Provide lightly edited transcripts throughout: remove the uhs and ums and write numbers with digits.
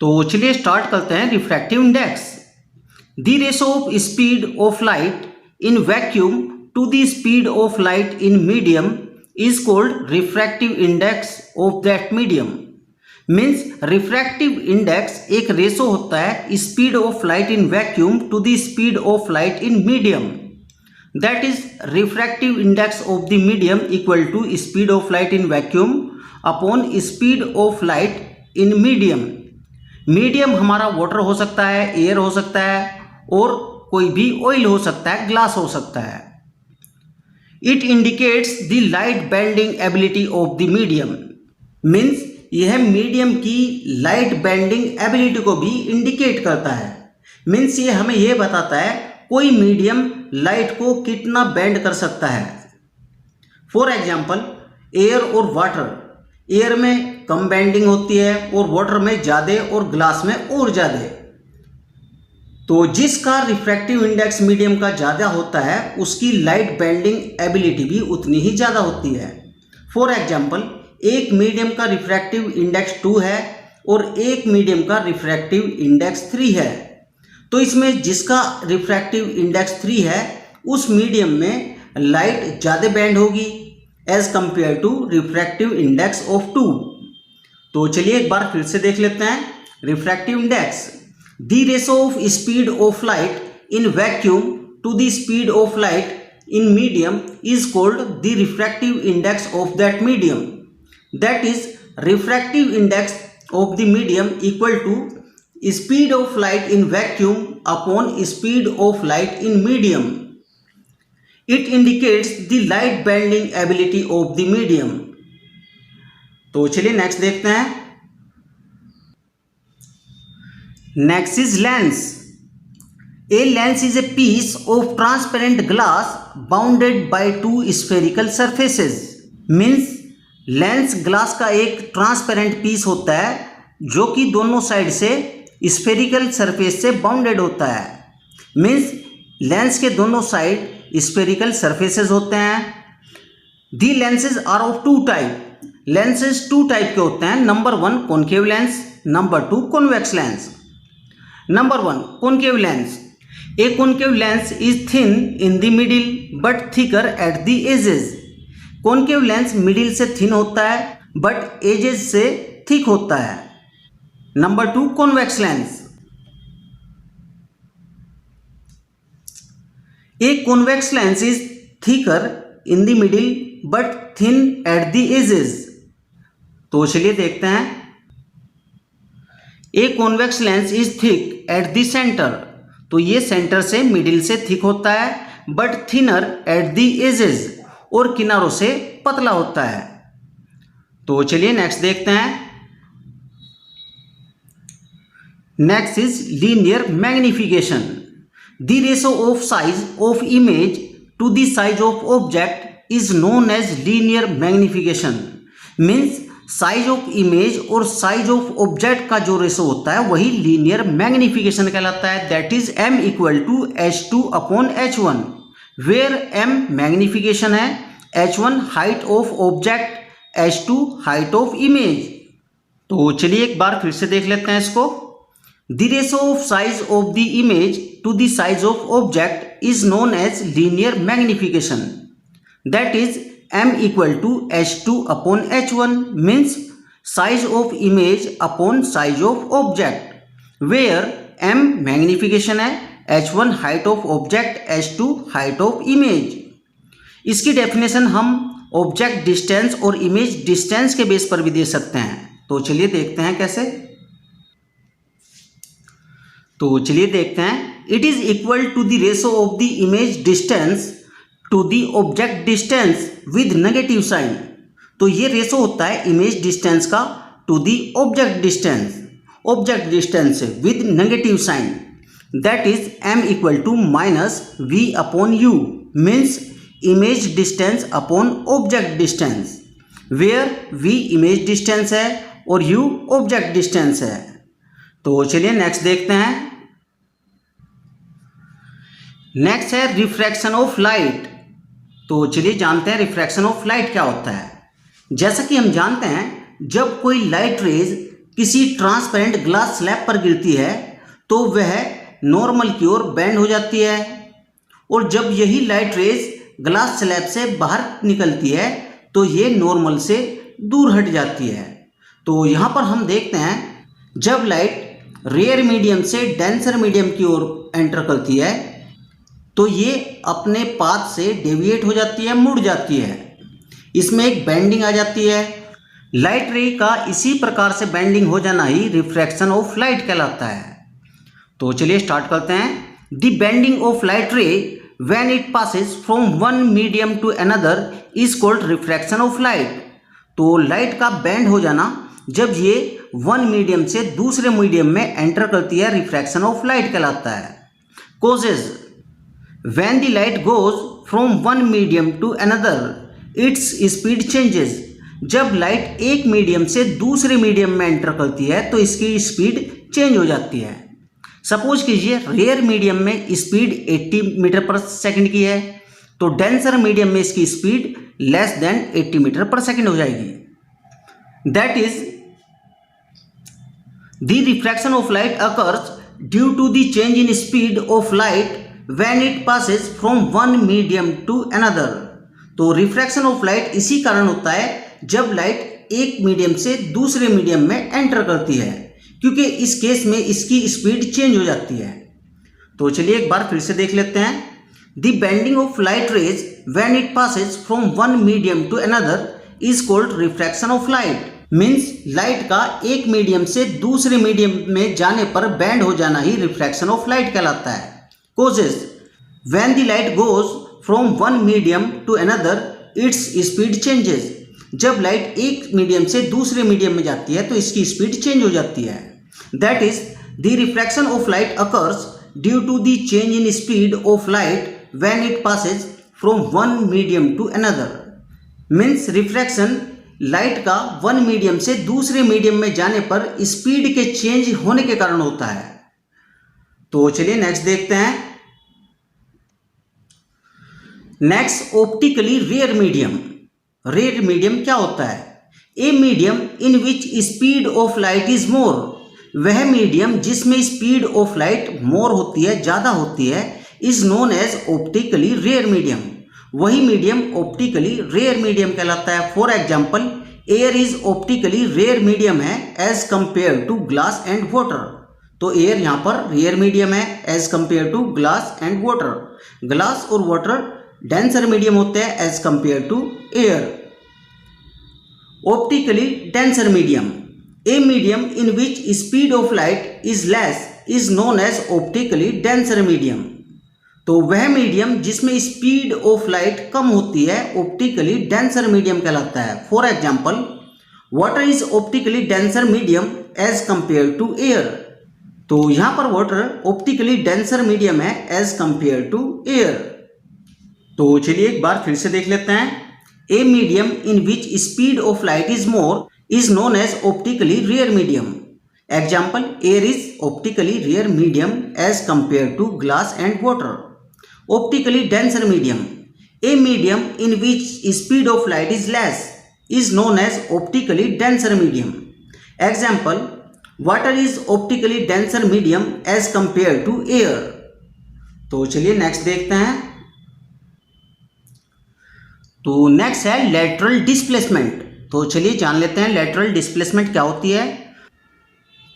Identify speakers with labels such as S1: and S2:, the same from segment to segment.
S1: तो चलिए स्टार्ट करते हैं refractive index. The ratio of speed of light in vacuum to the speed of light in medium is called refractive index of that medium. Means refractive index एक ratio होता है speed of light in vacuum to the speed of light in medium. That is refractive index of the medium equal to speed of light in vacuum upon speed of light in medium. Medium हमारा water हो सकता है, air हो सकता है और कोई भी ऑयल हो सकता है, ग्लास हो सकता है। It indicates the light bending ability of the medium. Means यह मीडियम की लाइट बेंडिंग एबिलिटी को भी इंडिकेट करता है। मीन्स ये हमें यह बताता है कोई मीडियम लाइट को कितना बेंड कर सकता है। फॉर एग्जाम्पल एयर और वाटर, एयर में कम बेंडिंग होती है और वाटर में ज़्यादा और ग्लास में और ज़्यादा। तो जिसका रिफ्रैक्टिव इंडेक्स मीडियम का ज़्यादा होता है उसकी लाइट बेंडिंग एबिलिटी भी उतनी ही ज़्यादा होती है। फॉर एग्जाम्पल एक मीडियम का रिफ्रैक्टिव इंडेक्स 2 है और एक मीडियम का रिफ्रैक्टिव इंडेक्स 3 है। तो इसमें जिसका रिफ्रैक्टिव इंडेक्स 3 है उस मीडियम में लाइट ज़्यादा बेंड होगी as compared to refractive index of 2। तो चलिए एक बार फिर से देख लेते हैं refractive index. The ratio of speed of light in vacuum to the speed of light in medium is called the refractive index of that medium. That is refractive index of the medium equal to speed of light in vacuum upon speed of light in medium. It indicates the light bending ability of the medium. तो चलिए next देखते हैं। Next is lens. A lens is a piece of transparent glass bounded by two spherical surfaces. Means lens glass का एक transparent piece होता है जो कि दोनों साइड से स्फेरिकल सरफेस से बाउंडेड होता है। मीन्स लेंस के दोनों साइड स्फेरिकल सरफेसेस होते हैं। The lenses are of two type. Lenses 2 type के होते हैं। Number 1 concave lens, number 2 convex lens. Number 1 concave lens. A concave lens is thin in the middle but thicker at the edges. Concave lens middle से thin होता है but edges से thick होता है। Number 2 convex lens. A convex lens is thicker in the middle but thin at the edges. तो चलिए देखते हैं। A convex lens is thick at the centre. तो ये सेंटर से मिडिल से थिक होता है but thinner at the edges और किनारों से पतला होता है। तो चलिए नेक्स्ट देखते हैं। Next is linear magnification. The ratio of size of image to the size of object is known as linear magnification. Means size of image और साइज ऑफ ऑब्जेक्ट का जो रेशो होता है वही लीनियर मैग्निफिकेशन कहलाता है। That is m equal to h2 upon h1 where m magnification है, h1 height of object, h2 height of image. तो चलिए एक बार फिर से देख लेते हैं इसको। The ratio of size of the image to the size of object is known as linear magnification. That is m equal to h2 upon h1 means size of image upon size of object where m magnification है, h1 height of object, h2 height of image. इसकी definition हम object distance और image distance के base पर भी दे सकते हैं। तो चलिए देखते हैं कैसे। तो चलिए देखते हैं। It is equal to the ratio of the image distance to the object distance with negative sign. तो ये रेशो होता है इमेज डिस्टेंस का टू द ऑब्जेक्ट डिस्टेंस से with negative sign. That is m equal to minus v upon u means image distance upon object distance where v image distance है और u object distance है। तो चलिए next देखते हैं। Next है refraction of light. तो चलिए जानते हैं रिफ्रैक्शन ऑफ लाइट क्या होता है। जैसा कि हम जानते हैं जब कोई लाइट रेज किसी ट्रांसपेरेंट ग्लास स्लैब पर गिरती है तो वह नॉर्मल की ओर बेंड हो जाती है, और जब यही लाइट रेज ग्लास स्लैब से बाहर निकलती है तो ये नॉर्मल से दूर हट जाती है। तो यहाँ पर हम देखते हैं जब लाइट रेयर मीडियम से डेंसर मीडियम की ओर एंटर करती है तो ये अपने पाथ से डेविएट हो जाती है, मुड़ जाती है, इसमें एक बेंडिंग आ जाती है। लाइट रे का इसी प्रकार से बेंडिंग हो जाना ही रिफ्रैक्शन ऑफ लाइट कहलाता है। तो चलिए स्टार्ट करते हैं। The bending of light ray when it passes from one medium to another is called refraction of light. तो लाइट का बेंड हो जाना जब ये वन मीडियम से दूसरे मीडियम में एंटर करती है, रिफ्रैक्शन ऑफ लाइट कहलाता है। Causes when the light goes from one medium to another its speed changes. जब लाइट एक मीडियम से दूसरे मीडियम में एंटर करती है तो इसकी स्पीड चेंज हो जाती है। सपोज कीजिए रेयर मीडियम में स्पीड 80 मीटर पर सेकंड की है, तो डेंसर मीडियम में इसकी speed less than 80 metre per second हो जाएगी। That is the refraction of light occurs due to the change in speed of light when it passes from one medium to another. तो refraction of light इसी कारण होता है जब light एक medium से दूसरे मीडियम में एंटर करती है, क्योंकि इस केस में इसकी स्पीड चेंज हो जाती है। तो चलिए एक बार फिर से देख लेते हैं। The bending of light rays when it passes from one medium to another is called refraction of light. Means light का एक मीडियम से दूसरे मीडियम में जाने पर बेंड हो जाना ही रिफ्रैक्शन ऑफ लाइट कहलाता है। Causes when the light goes from one medium to another its speed changes. जब लाइट एक मीडियम से दूसरे मीडियम में जाती है तो इसकी स्पीड चेंज हो जाती है। That is the refraction of light occurs due to the change in speed of light when it passes from one medium to another. Means refraction light का वन मीडियम से दूसरे मीडियम में जाने पर speed के चेंज होने के कारण होता है। तो चलिए नेक्स्ट देखते हैं। Next optically rare medium. Rare medium क्या होता है? A medium in which speed of light is more. वह मीडियम जिसमें स्पीड ऑफ लाइट मोर होती है, ज़्यादा होती है, is known as optically rare medium. वही मीडियम ऑप्टिकली रेयर मीडियम कहलाता है। For example air is optically rare medium है as compared to glass and water. तो एयर यहाँ पर रेयर मीडियम है as compared to glass and water. Glass और water denser medium होते हैं as compared to air. Optically denser medium. A medium in which speed of light is less is known as optically denser medium. तो वह medium जिसमें speed of light कम होती है optically denser medium कहलाता है। For example water is optically denser medium as compared to air. तो यहाँ पर वाटर ऑप्टिकली डेंसर मीडियम है एज कंपेयर टू एयर। तो चलिए एक बार फिर से देख लेते हैं। A medium in which speed of light is more is known as optically rare medium. Example air is optically rare medium as compared to glass and water. Optically denser medium. A medium in which speed of light is less is known as optically denser medium. Example water is optically denser medium as compared to air. तो चलिए next देखते हैं। तो next है lateral displacement. तो चलिए जान लेते हैं लेटरल डिस्प्लेसमेंट क्या होती है।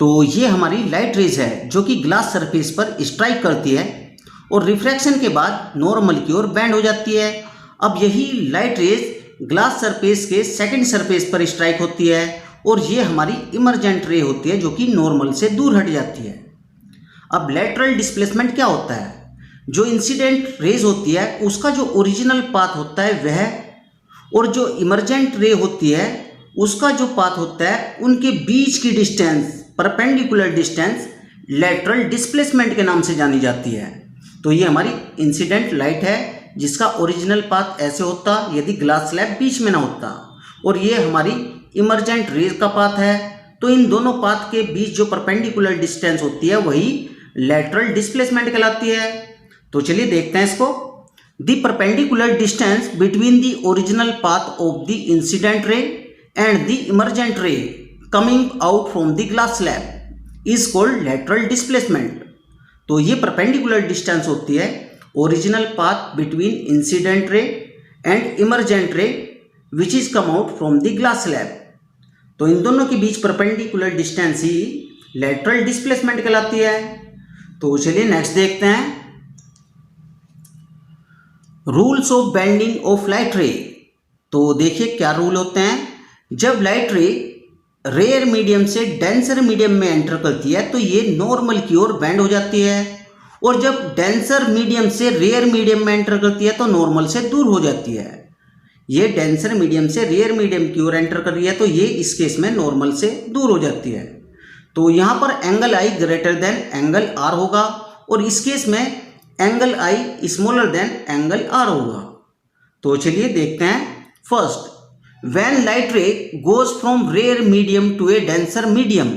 S1: तो ये हमारी लाइट रेज है जो कि ग्लास सरफेस पर स्ट्राइक करती है और रिफ्रैक्शन के बाद नॉर्मल की ओर बेंड हो जाती है। अब यही लाइट रेज ग्लास सरफेस के सेकंड सरफेस पर स्ट्राइक होती है और ये हमारी इमर्जेंट रे होती है जो कि नॉर्मल से दूर हट जाती है। अब लेटरल डिस्प्लेसमेंट क्या होता है? जो इंसिडेंट रेज होती है उसका जो ओरिजिनल पाथ होता है वह, और जो इमर्जेंट रे होती है उसका जो पाथ होता है, उनके बीच की distance, perpendicular distance lateral displacement के नाम से जानी जाती है। तो ये हमारी इंसिडेंट लाइट है जिसका ओरिजिनल पाथ ऐसे होता यदि ग्लास स्लैब बीच में ना होता, और ये हमारी इमर्जेंट रेज का पाथ है। तो इन दोनों पाथ के बीच जो परपेंडिकुलर डिस्टेंस होती है वही लेटरल डिस्प्लेसमेंट कहलाती है। तो चलिए देखते हैं इसको। The perpendicular distance between the original path of the incident ray and the emergent रे coming out from the glass slab is called lateral displacement. तो ये परपेंडिकुलर डिस्टेंस होती है original path between incident ray and emergent रे which is come out from the glass slab. तो इन दोनों के बीच perpendicular distance ही lateral displacement कहलाती है। तो चलिए नेक्स्ट देखते हैं, rules of bending of light रे। तो देखिए क्या रूल होते हैं, जब लाइट रे रेयर मीडियम से डेंसर मीडियम में एंटर करती है तो ये नॉर्मल की ओर बेंड हो जाती है, और जब डेंसर मीडियम से रेयर मीडियम में एंटर करती है तो नॉर्मल से दूर हो जाती है। ये डेंसर मीडियम से रेयर मीडियम की ओर एंटर कर रही है तो ये इस केस में नॉर्मल से दूर हो जाती है। तो यहाँ पर angle i greater than angle r होगा, और इस केस में angle i smaller than angle r होगा। तो चलिए देखते हैं, first when light ray goes from rare medium to a denser medium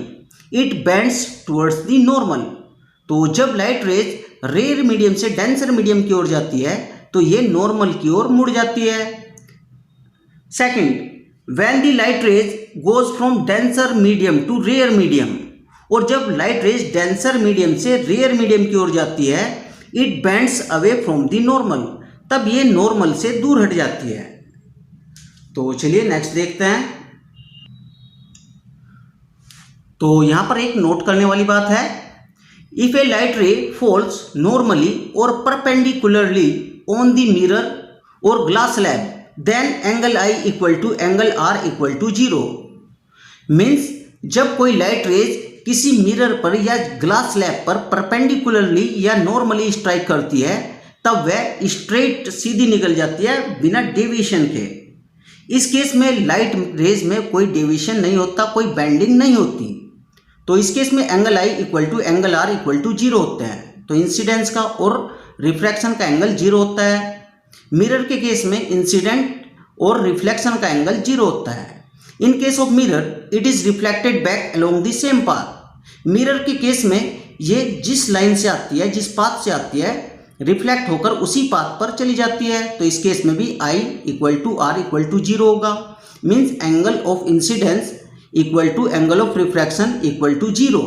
S1: it bends towards the normal। तो जब लाइट रेज रेयर मीडियम से डेंसर मीडियम की ओर जाती है तो ये नॉर्मल की ओर मुड़ जाती है। Second when the light rays goes from denser medium to rare medium, और जब लाइट रेज डेंसर मीडियम से रेयर मीडियम की ओर जाती है it bends away from the normal, तब ये नॉर्मल से दूर हट जाती है। तो चलिए नेक्स्ट देखते हैं। तो यहां पर एक नोट करने वाली बात है, if a light ray falls normally और परपेंडिकुलरली ऑन द मिरर और glass slab then angle i equal to angle r equal to 0। Means जब कोई लाइट रेज किसी मिरर पर या ग्लास स्लैब पर परपेंडिकुलरली या नॉर्मली स्ट्राइक करती है तब वह स्ट्रेट सीधी निकल जाती है बिना डेविएशन के। इस केस में लाइट रेज में कोई डेविएशन नहीं होता, कोई बेंडिंग नहीं होती। तो इस केस में angle i equal to angle r equal to 0 होते हैं। तो इंसिडेंस का और रिफ्रैक्शन का एंगल 0 होता है। मिरर के केस में इंसिडेंट और रिफ्लेक्शन का एंगल 0 होता है। इन case of mirror it is reflected back along the same path. Mirror के केस में ये जिस लाइन से आती है, जिस पाथ से आती है, रिफ्लेक्ट होकर उसी पाथ पर चली जाती है। तो इस केस में भी I equal to r equal to 0 होगा। Means angle of incidence equal to angle of refraction equal to 0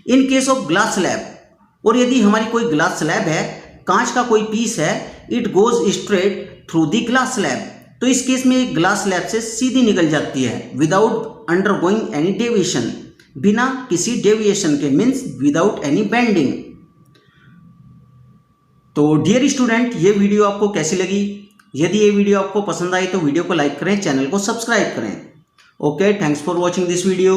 S1: in case of glass slab. और यदि हमारी कोई ग्लास स्लैब है, कांच का कोई पीस है, it goes straight through the glass slab, तो इस केस में एक ग्लास स्लैब से सीधी निकल जाती है विदाउट अंडरगोइंग एनी डेविएशन, बिना किसी डेविएशन के, मीन्स विदाउट एनी बेंडिंग। तो डियर स्टूडेंट, ये वीडियो आपको कैसी लगी? यदि ये वीडियो आपको पसंद आई तो वीडियो को लाइक करें, चैनल को सब्सक्राइब करें। Okay, thanks for watching this video.